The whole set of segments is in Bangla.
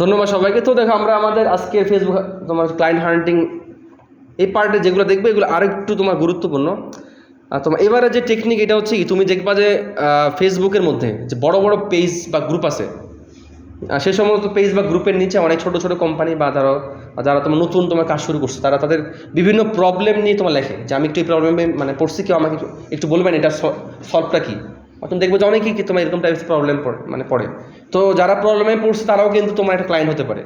ধন্যবাদ সবাইকে। তো দেখো আমরা আমাদের আজকে ফেসবুক তোমার ক্লায়েন্ট হান্টিং এই পার্টে যেগুলো দেখবে এগুলো আরেকটু তোমার গুরুত্বপূর্ণ। তোমার এবারে যে টেকনিক এটা হচ্ছে কি, তুমি দেখবা যে ফেসবুকের মধ্যে যে বড় বড় পেজ বা গ্রুপ আছে, সেই সমস্ত পেজ বা গ্রুপের নিচে অনেক ছোট ছোট কোম্পানি বা যারা তোমার নতুন তোমার কাজ শুরু করছে তারা তাদের বিভিন্ন প্রবলেম নিয়ে তোমার লেখে যে আমি একটু এই প্রবলেমে মানে পড়ছি, কেউ আমাকে একটু বলবেন এটা সলভটা কী। তুমি দেখবো যে অনেকেই কি তোমার এরকম টাইপের প্রবলেম পড়ে। তো যারা প্রবলেমে পড়ছে তারাও কিন্তু তোমার একটা ক্লায়েন্ট হতে পারে।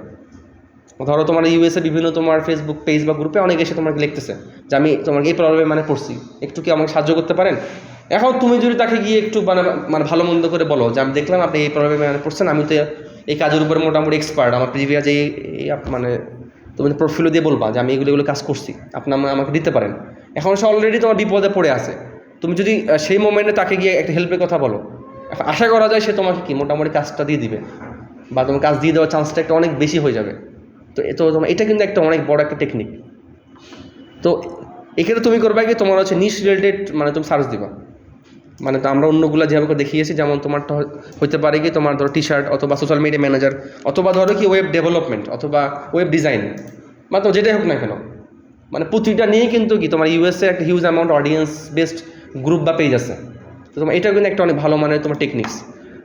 ধরো তোমার ইউএসএ বিভিন্ন তোমার ফেসবুক পেজ বা গ্রুপে অনেকে এসে তোমাকে লিখতেছে যে আমি তোমার এই প্রবলেমে মানে পড়ছি, একটু কি আমাকে সাহায্য করতে পারেন। এখন তুমি যদি তাকে গিয়ে একটু মানে ভালো মন্দ করে বলো যে আমি দেখলাম আপনি এই প্রবলেমে মানে পড়ছেন, আমি তো এই কাজের উপরে মোটামুটি এক্সপার্ট, আমার প্রিভিয়াস এই মানে তুমি প্রোফাইলও দিয়ে বলবা যে আমি এগুলো কাজ করছি, আপনার আমাকে দিতে পারেন। এখন সে অলরেডি তোমার বিপদে পড়ে আছে, তুমি যদি সেই মোমেন্টে তাকে গিয়ে একটা হেল্পের কথা বলো, আশা করা যায় সে তোমাকে কি মোটামুটি কাজটা দিয়ে দিবে বা তোমার কাজ দিয়ে দেওয়ার চান্সটা একটা অনেক বেশি হয়ে যাবে। তো তোমার এটা কিন্তু একটা অনেক বড় একটা টেকনিক। তো এক্ষেত্রে তুমি করবে কি, তোমার হচ্ছে নিশ রিলেটেড মানে তুমি সার্চ দিবা। মানে তো আমরা অন্যগুলো যেভাবে দেখিয়েছি, যেমন তোমারটা হতে পারে কি তোমার ধরো টি শার্ট অথবা সোশ্যাল মিডিয়া ম্যানেজার অথবা ধরো কি ওয়েব ডেভেলপমেন্ট অথবা ওয়েব ডিজাইন, মানে তো যেটাই হোক না কেন, মানে প্রতিটা নিয়েই কিন্তু কি তোমার ইউএসএ একটা huge amount audience based group বা পেজ আছে। তো তোমার এটাও কিন্তু একটা অনেক ভালো মানে তোমার টেকনিক্স।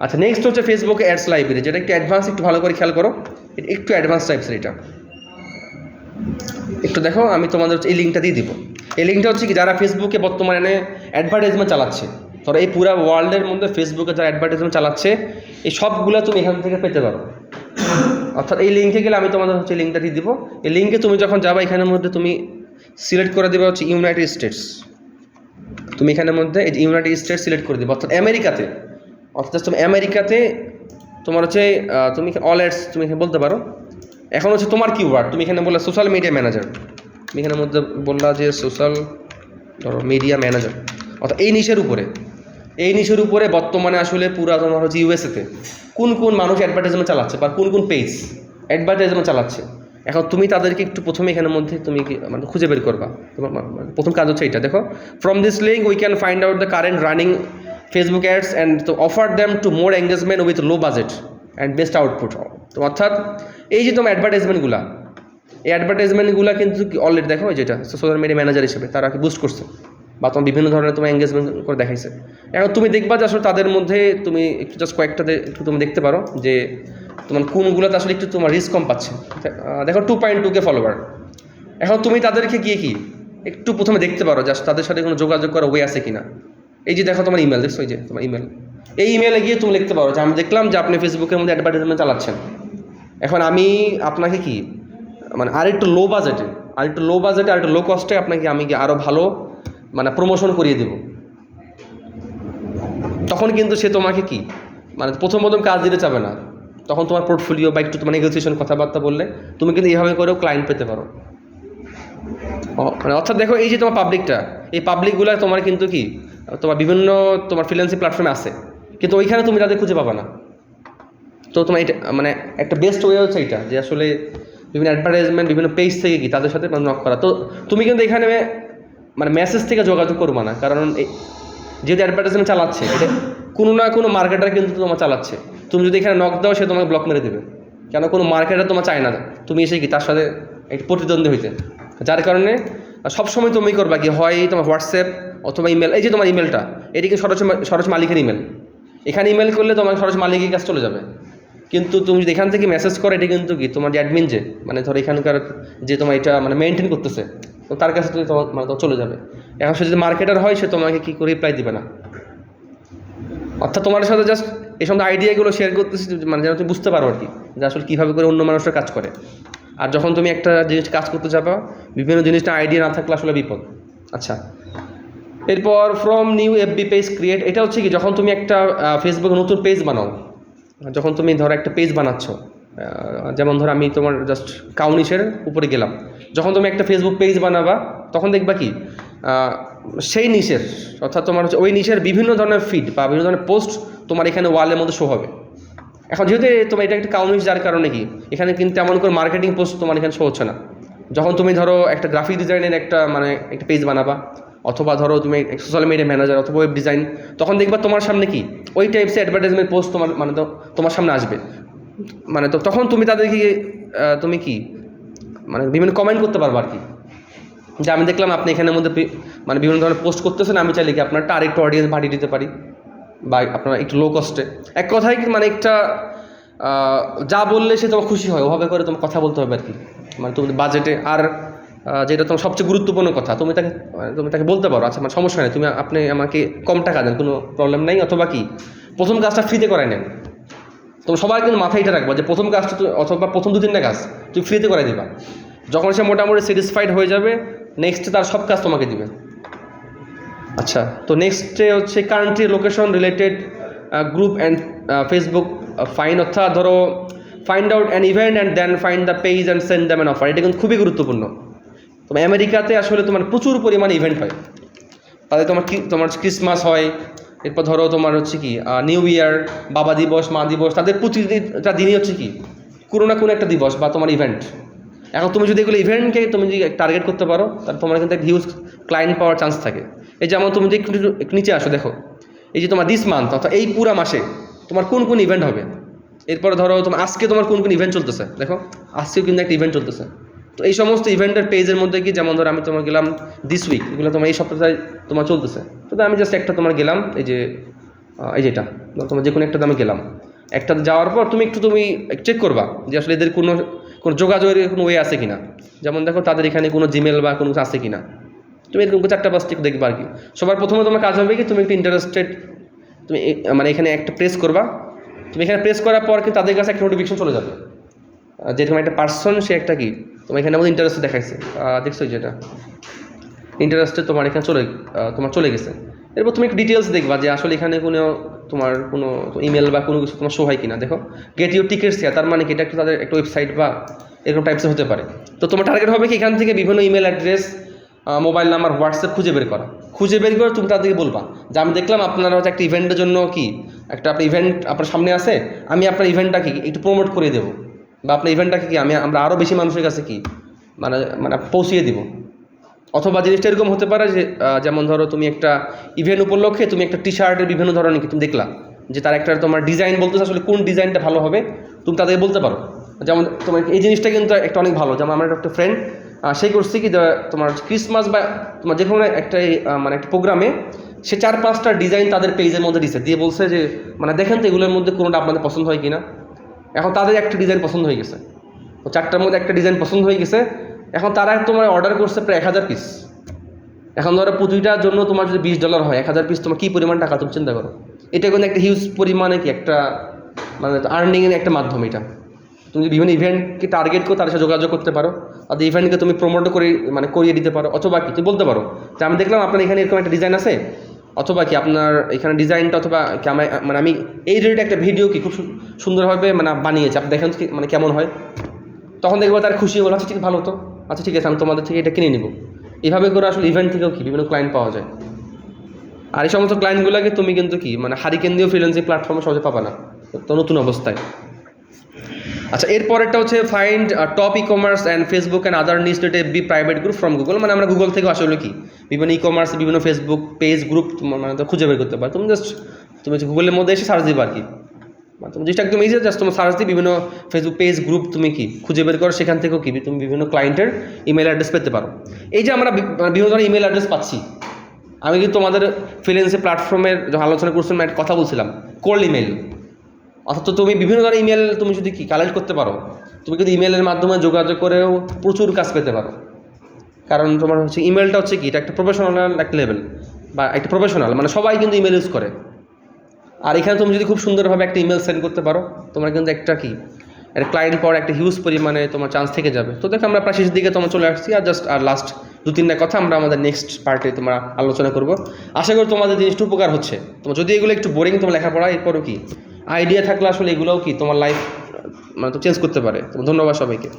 আচ্ছা, নেক্সট হচ্ছে ফেসবুকে অ্যাডস লাইব্রেরি, যেটা একটু অ্যাডভান্স, একটু ভালো করে খেয়াল করো, একটু অ্যাডভান্স টাইপসের। এটা একটু দেখো, আমি তোমাদের এই লিঙ্কটা দিয়ে দিব। এই লিঙ্কটা হচ্ছে কি যারা ফেসবুকে বর্তমানে অ্যাডভার্টাইজমেন্ট চালাচ্ছে, ধরো এই পুরো ওয়ার্ল্ডের মধ্যে ফেসবুকে যারা অ্যাডভার্টাইজমেন্ট চালাচ্ছে এই সবগুলো তুমি এখান থেকে পেতে পারো। অর্থাৎ এই লিঙ্কে গেলে আমি তোমাদের হচ্ছে লিঙ্কটা দিয়ে দিব। এই লিঙ্কে তুমি যখন যাবা এখানের মধ্যে তুমি সিলেক্ট করে দেবে হচ্ছে ইউনাইটেড স্টেটস। তুমি এখানের মধ্যে এই ইউনাইটেড স্টেটস সিলেক্ট করে দেবে, অর্থাৎ আমেরিকাতে। অর্থাৎ তুমি আমেরিকাতে তোমার হচ্ছে তুমি অল অ্যাডস তুমি এখানে বলতে পারো। এখন হচ্ছে তোমার কিওয়ার্ড, তুমি এখানে বললে সোশ্যাল মিডিয়া ম্যানেজার, তুমি এখানে মধ্যে বললা যে সোশ্যাল ধরো মিডিয়া ম্যানেজার। অর্থাৎ এই নিশের উপরে বর্তমানে আসলে পুরো তোমার হচ্ছে ইউএসএতে কোন কোন মানুষ অ্যাডভার্টাইজমেন্ট চালাচ্ছে বা কোন কোন পেজ অ্যাডভার্টাইজমেন্ট চালাচ্ছে। এখন তুমি তাদেরকে একটু প্রথমে এখানের মধ্যে তুমি মানে খুঁজে বের করবা। তোমার প্রথম কাজ হচ্ছে এটা, দেখো from this link we can find out the current running Facebook ads and to offer them to more engagement with low budget and best output. তো অর্থাৎ এই যে তোমার অ্যাডভার্টাইজমেন্টগুলো, এই অ্যাডভার্টাইজমেন্টগুলো কিন্তু অলরেডি দেখো যেটা সোশ্যাল মিডিয়া ম্যানেজার হিসেবে তারা কি বুস্ট করছে বা তোমার বিভিন্ন ধরনের তোমার এঙ্গেজমেন্ট করে দেখাইছে। এখন তুমি দেখবা যে আসলে তাদের মধ্যে তুমি একটু জাস্ট কয়েকটাতে একটু তুমি দেখতে পারো যে তোমার কোনগুলোতে আসলে একটু তোমার রিস্ক কম পাচ্ছে। দেখো 2.2K ফলোয়ার। এখন তুমি তাদেরকে গিয়ে কি একটু প্রথমে দেখতে পারো যে তাদের সাথে কোনো যোগাযোগ করা ওয়ে আছে কিনা। এই যে দেখো তোমার ইমেল, দেখছো এই যে তোমার ইমেল, এই ইমেলে গিয়ে তুমি লিখতে পারো যে আমি দেখলাম যে আপনি ফেসবুকের মধ্যে অ্যাডভার্টাইজমেন্ট চালাচ্ছেন, এখন আমি আপনাকে কি মানে আরেকটু লো বাজেটে আর একটু লো কস্টে আপনাকে আমি কি আরও ভালো মানে প্রমোশন করিয়ে দেব। তখন কিন্তু সে তোমাকে কি মানে প্রথম কাজ দিতে চাবে না, তখন তোমার পোর্টফোলিও বা একটু তোমার নেগোসিয়েশন কথাবার্তা বললে তুমি কিন্তু এইভাবে করেও ক্লায়েন্ট পেতে পারো। মানে অর্থাৎ দেখো এই যে তোমার পাবলিকটা, এই পাবলিকগুলো তোমার কিন্তু কি তোমার বিভিন্ন তোমার ফ্রিল্যান্সিং প্ল্যাটফর্মে আছে, কিন্তু ওইখানে তুমি তাদের খুঁজে পাবা না। তো তোমার এটা মানে একটা বেস্ট ওয়ে হচ্ছে এটা যে আসলে বিভিন্ন অ্যাডভার্টাইজমেন্ট বিভিন্ন পেজ থেকে কি তাদের সাথে নক করা। তো তুমি কিন্তু এখানে মানে মেসেজ থেকে যোগাযোগ করবো না, কারণ যেহেতু অ্যাডভার্টাইজমেন্ট চালাচ্ছে এটা কোনো না কোনো মার্কেটার কিন্তু তোমার চালাচ্ছে। তুমি যদি এখানে নক দাও সে তোমাকে ব্লক মেরে দেবে, কেন কোনো মার্কেটার তোমার চায় না তুমি এসে কি তার সাথে একটু প্রতিদ্বন্দ্বী হইতে। যার কারণে সবসময় তুমি করবা কি হয় তোমার হোয়াটসঅ্যাপ অথবা ইমেল, এই যে তোমার ইমেলটা এটি কিন্তু সরাসরি মালিকের ইমেল, এখানে ইমেল করলে তোমার সরাসরি মালিকের কাছে চলে যাবে। কিন্তু তুমি যদি এখান থেকে মেসেজ করো এটা কিন্তু কি তোমার যে অ্যাডমিন যে মানে ধরো এখানকার যে তোমার এটা মানে মেনটেন করতেছে, তো তার কাছে তুমি তোমার মানে চলে যাবে। এখন সে যদি মার্কেটার হয় সে তোমাকে কী করে রিপ্লাই দিবে না। অর্থাৎ তোমার সাথে জাস্ট এই সমস্ত আইডিয়াগুলো শেয়ার করতেছি মানে যেন তুমি বুঝতে পারো আর কি যে আসলে কীভাবে করে অন্য মানুষরা কাজ করে। আর যখন তুমি একটা জিনিস কাজ করতে যাবা বিভিন্ন জিনিসটা আইডিয়া না থাকলে আসলে বিপদ। আচ্ছা, এরপর from new FB page create, এটা হচ্ছে কি যখন তুমি একটা ফেসবুকে নতুন পেজ বানাও, যখন তুমি ধরো একটা পেজ বানাচ্ছ, যেমন ধরো আমি তোমার জাস্ট কাউনিশের উপরে গেলাম, যখন তুমি একটা ফেসবুক পেজ বানাবা তখন দেখবা কি সেই নিশের অর্থাৎ তোমার হচ্ছে ওই নিশের বিভিন্ন ধরনের ফিড বা বিভিন্ন ধরনের পোস্ট তোমার এখানে ওয়ালের মধ্যে শো হবে। এখন যেহেতু তোমার এটা একটা কাউনিশ যার কারণে কি এখানে কিন্তু তেমন করে মার্কেটিং পোস্ট তোমার এখানে শো হচ্ছে না। যখন তুমি ধরো একটা গ্রাফিক ডিজাইনের একটা মানে একটা পেজ বানাবা অথবা ধরো তুমি সোশ্যাল মিডিয়া ম্যানেজার অথবা ওয়েব ডিজাইন, তখন দেখবা তোমার সামনে কি ওই টাইপসের অ্যাডভার্টাইজমেন্ট পোস্ট তোমার মানে তোমার সামনে আসবে। মানে তো তখন তুমি তাদেরকে তুমি কি মানে বিভিন্ন কমেন্ট করতে পারবো আর কি, যে আমি দেখলাম আপনি এখানের মধ্যে মানে বিভিন্ন ধরনের পোস্ট করতেছেন, আমি চাইলে কি আপনারটা আরেকটু অডিয়েন্স বাড়িয়ে দিতে পারি, বা আপনার একটু লো কস্টে। এক কথায় কি মানে একটা যা বললে সে তোমার খুশি হয় ওভাবে করে তোমার কথা বলতে হবে আর কি, মানে তুমি বাজেটে। আর যেটা তোমার সবচেয়ে গুরুত্বপূর্ণ কথা, তুমি তাকে বলতে পারো আচ্ছা মানে সমস্যা নেই, আপনি আমাকে কম টাকা দেন, কোনো প্রবলেম নেই, অথবা কি প্রথম কাজটা ফ্রিতে করাই নেন। তোমার সবার কিন্তু মাথায় এটা রাখবা যে প্রথম কাজটা অথবা প্রথম 2-3টা কাজ তুমি ফ্রিতে করাই দিবা। যখন সে মোটামুটি স্যাটিসফাইড হয়ে যাবে, নেক্সটে তার সব কাজ তোমাকে দিবে। আচ্ছা, তো নেক্সটে হচ্ছে country location related group and Facebook fine, অর্থাৎ ধরো find out an event and then find the page and send them an offer. এটা কিন্তু খুবই গুরুত্বপূর্ণ। তোমার আমেরিকাতে আসলে তোমার প্রচুর পরিমাণে ইভেন্ট হয়, তাদের তোমার ক্রিসমাস হয়, এরপর ধরো তোমার হচ্ছে কি নিউ ইয়ার, বাবা দিবস, মা দিবস, তাদের প্রতিটা দিনই হচ্ছে কি কোনো না কোনো একটা দিবস বা তোমার ইভেন্ট। এখন তুমি যদি এগুলো ইভেন্টকে তুমি যদি টার্গেট করতে পারো, তাহলে তোমার কিন্তু একটা হিউজ ক্লায়েন্ট পাওয়ার চান্স থাকে। এই যেমন তুমি যদি একটু নিচে আসো, দেখো এই যে তোমার দিস মান্থ অর্থাৎ এই পুরা মাসে তোমার কোন কোন ইভেন্ট হবে। এরপর ধরো তোমার আজকে তোমার কোন কোন ইভেন্ট চলতেছে, দেখো আজকেও কিন্তু একটা ইভেন্ট চলতেছে। তো এই সমস্ত ইভেন্টের পেজের মধ্যে কি, যেমন ধরো আমি তোমার গেলাম দিস উইক, এগুলো তোমার এই সপ্তাহে তোমার চলতেছে, তো আমি জাস্ট একটা তোমার গেলাম, এই যেটা তোমার যে কোনো একটাতে আমি গেলাম, একটাতে যাওয়ার পর তুমি চেক করবা যে আসলে এদের কোনো যোগাযোগের কোনো ওয়ে আছে কিনা। যেমন দেখো তাদের এখানে কোনো জিমেল বা কোনো কিছু আছে কিনা, তুমি এরকম 4-5টা দেখবা আর কি। সবার প্রথমে তোমার কাজ হবে কি, তুমি একটু ইন্টারেস্টেড, তুমি মানে এখানে একটা প্রেস করবা। তুমি এখানে প্রেস করার পর কি তাদের কাছে একটা নোটিফিকেশন চলে যাবে, যেরকম একটা পার্সন সে একটা কি তোমার এখানে আমাদের ইন্টারেস্ট দেখাইছে, দেখছো যেটা ইন্টারেস্টে তোমার এখানে চলে গেছে। এরপর তুমি একটু ডিটেলস দেখবা যে আসলে এখানে তোমার কোনো ইমেল বা কোনো কিছু তোমার শো হয় কিনা। দেখো গেট ইউর টিকেটস হিয়ার, তার মানে কি এটা তাদের একটা ওয়েবসাইট বা এরকম টাইপসের হতে পারে। তো তোমার টার্গেট হবে কি এখান থেকে বিভিন্ন email address, mobile number, WhatsApp খুঁজে বের করে তুমি তাদেরকে বলবা যে আমি দেখলাম আপনারা হচ্ছে একটা ইভেন্টের জন্য কি আপনার ইভেন্ট আপনার সামনে আছে, আমি আপনার ইভেন্টটা কি একটু প্রমোট করে দেবো, বা আপনার ইভেন্টটাকে কি আমরা আরও বেশি মানুষের কাছে কি মানে পৌঁছিয়ে দিব। অথবা জিনিসটা এরকম হতে পারে যে যেমন ধরো তুমি একটা ইভেন্ট উপলক্ষে তুমি একটা টি শার্টের বিভিন্ন ধরনের তুমি দেখলা যে তার একটা তোমার ডিজাইন বলতেছে, আসলে কোন ডিজাইনটা ভালো হবে তুমি তাদেরকে বলতে পারো। যেমন তোমার এই জিনিসটা কিন্তু একটা অনেক ভালো, যেমন আমার একটা ফ্রেন্ড সে করছে কি তোমার ক্রিসমাস বা তোমার যে কোনো একটা মানে একটা প্রোগ্রামে সে 4-5টা ডিজাইন তাদের পেজের মধ্যে দিয়ে বলছে যে মানে দেখেন তো এগুলোর মধ্যে কোনোটা আপনাদের পছন্দ হয় কিনা। এখন তাদের একটা ডিজাইন পছন্দ হয়ে গেছে, তো 4টার মধ্যে একটা ডিজাইন পছন্দ হয়ে গেছে। এখন তারা তোমার অর্ডার করছে প্রায় 1000 পিস। এখন ধরো প্রতিটার জন্য তোমার যদি $20 হয়, 1000 পিস তোমার কী পরিমাণ টাকা তুমি চিন্তা করো। এটা কিন্তু একটা হিউজ পরিমাণে কি একটা মানে আর্নিংয়ের একটা মাধ্যম। এটা তুমি যদি বিভিন্ন ইভেন্টকে টার্গেট করো, তাদের সাথে যোগাযোগ করতে পারো, তাদের ইভেন্টকে তুমি প্রমোট করিয়ে দিতে পারো। অথবা কি তুমি বলতে পারো যে আমি দেখলাম আপনার এখানে এরকম একটা ডিজাইন আছে, অথবা কি আপনার এখানে ডিজাইনটা, অথবা আমি এই রিলেটেড একটা ভিডিও কি খুব সুন্দরভাবে বানিয়েছি, আপনি দেখেন মানে কেমন হয়। তখন দেখবো তার খুশি হলো, আচ্ছা ঠিক ভালো, তো আচ্ছা ঠিক আছে আমি তোমাদের থেকে এটা কিনে নিব। এভাবে করে আসলে ইভেন্ট থেকেও কি বিভিন্ন ক্লায়েন্ট পাওয়া যায়। আর এই সমস্ত ক্লায়েন্টগুলোকে তুমি কিন্তু কি হারিকেন দিয়েও ফ্রিল্যান্সিং প্ল্যাটফর্মে সহজে পাবা না, তো নতুন অবস্থায়। আচ্ছা, এরপরেরটা হচ্ছে find top e commerce and Facebook and other news related be private group from Google. মানে আমরা গুগল থেকে আসলে কি বিভিন্ন ই কমার্স, বিভিন্ন ফেসবুক পেজ গ্রুপ তো খুঁজে বের করতে পারো। তুমি গুগলের মধ্যে এসে সার্চ দিবা আর কি, তুমি জিনিসটা একদম ইজি, জাস্ট তোমার সার্চ দিয়ে বিভিন্ন ফেসবুক পেজ গ্রুপ তুমি কি খুঁজে বের করো, সেখান থেকেও কি তুমি বিভিন্ন ক্লায়েন্টের ইমেল অ্যাড্রেস পেতে পারো। এই যে আমরা বিভিন্ন ধরনের ইমেল অ্যাড্রেস পাচ্ছি, আমি কিন্তু তোমাদের ফ্রিল্যান্সিং প্ল্যাটফর্মের যখন আলোচনা করছিলাম একটা কথা বলছিলাম, কোল্ড ইমেল। অর্থাৎ তুমি বিভিন্ন ধরনের ইমেল তুমি যদি কি কালেক্ট করতে পারো, তুমি কিন্তু ইমেলের মাধ্যমে যোগাযোগ করেও প্রচুর কাজ পেতে পারো। কারণ তোমার হচ্ছে ইমেলটা হচ্ছে কি এটা একটা প্রফেশনাল একটা লেভেল বা একটা প্রফেশনাল, মানে সবাই কিন্তু ইমেল ইউজ করে। আর এখানে তুমি যদি খুব সুন্দরভাবে একটা ইমেল সেন্ড করতে পারো, তোমার কিন্তু একটা ক্লায়েন্ট পাওয়ার একটা হিউজ পরিমাণে তোমার চান্স থেকে যাবে। তো দেখো আমরা প্রায় শেষের দিকে তোমার চলে আসছি, আর লাস্ট 2-3টা কথা আমরা আমাদের নেক্সট পার্টে তোমরা আলোচনা করবো। আশা করি তোমাদের জিনিসটা উপকার হচ্ছে। তোমার যদি এগুলো একটু বোরিং তোমার লেখাপড়া, এরপরও কি আইডিয়া থাকলে আসলে এগুলোও কি তোমার লাইফ তো চেঞ্জ করতে পারে। ধন্যবাদ সবাইকে।